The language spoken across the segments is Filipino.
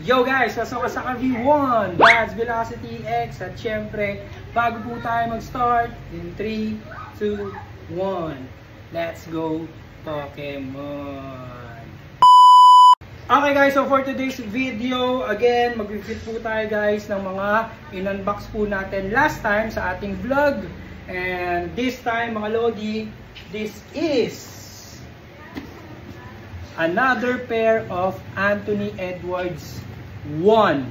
Yo guys, pasok sa V1 Bads Velocity X. At syempre, bago po tayo mag-start, in 3, 2, 1, let's go Pokemon. Okay guys, so for today's video, again, mag-fit po tayo guys ng mga in-unbox po natin last time sa ating vlog. And this time mga Lodi, this is another pair of Anthony Edwards 1.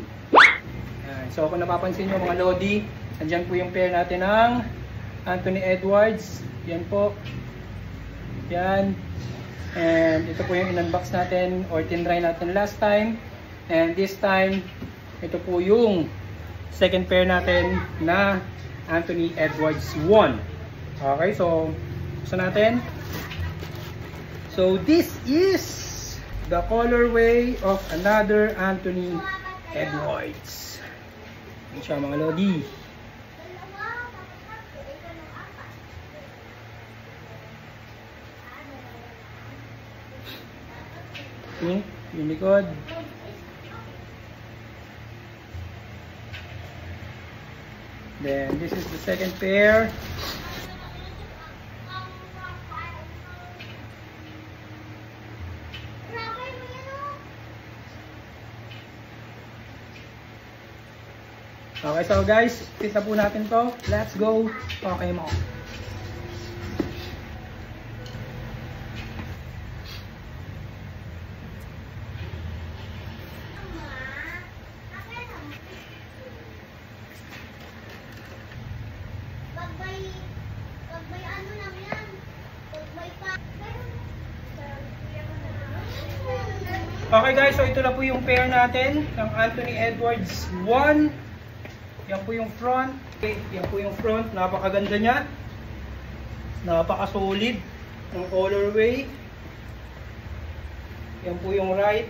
So kung napapansin nyo mga Lodi, andyan po yung pair natin ng Anthony Edwards. Yan po. Yan. And ito po yung in-unbox natin or tinry natin last time. And this time, ito po yung second pair natin na Anthony Edwards 1. Okay, so buksan natin. So this is the colorway of another Anthony Edwards. Yan siya mga Lodi. Okay, yung likod. Then this is the second pair. Okay, so guys, fit na po natin to. Let's go Pokemon. Okay guys, so ito na po yung pair natin ng Anthony Edwards 1. Yan po yung front. Okay, yan po yung front. Napakaganda niya. Napaka-solid ng colorway. Yan po yung right.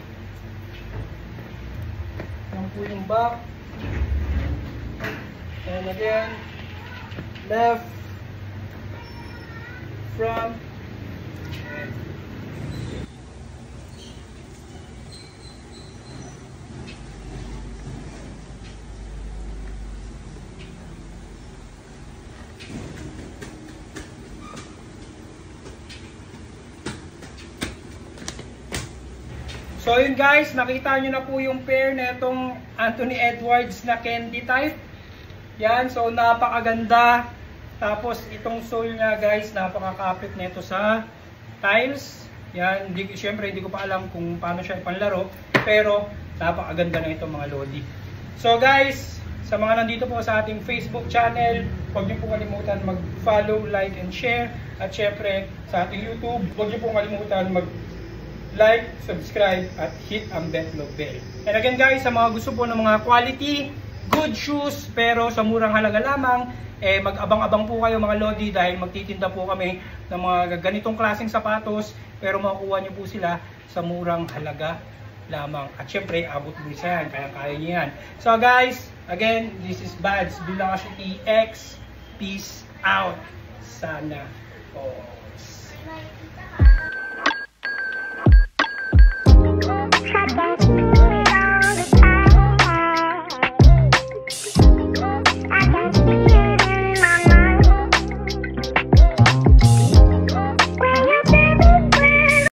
Yan po yung back. And again, left, front, and so yun guys, nakita nyo na po yung pair na itong Anthony Edwards na candy type. Yan, so napakaganda. Tapos itong sole nya guys, napakakapit na ito sa tiles. Yan, syempre hindi ko pa alam kung paano siya ipanlaro. Pero napakaganda na ito mga Lodi. So guys, sa mga nandito po sa ating Facebook channel, huwag niyo po kalimutan mag-follow, like, and share. At syempre sa ating YouTube, huwag niyo po kalimutan like, subscribe, at hit ang bell. And again guys, sa mga gusto po ng mga quality, good shoes, pero sa murang halaga lamang, mag-abang-abang po kayo mga Lodi dahil magtitinda po kami ng mga ganitong klaseng sapatos, pero makukuha nyo po sila sa murang halaga lamang. At syempre, abot mo yan, kaya nyo yan. So guys, again, this is Bads Velocity X. Peace out. Sana. Oh.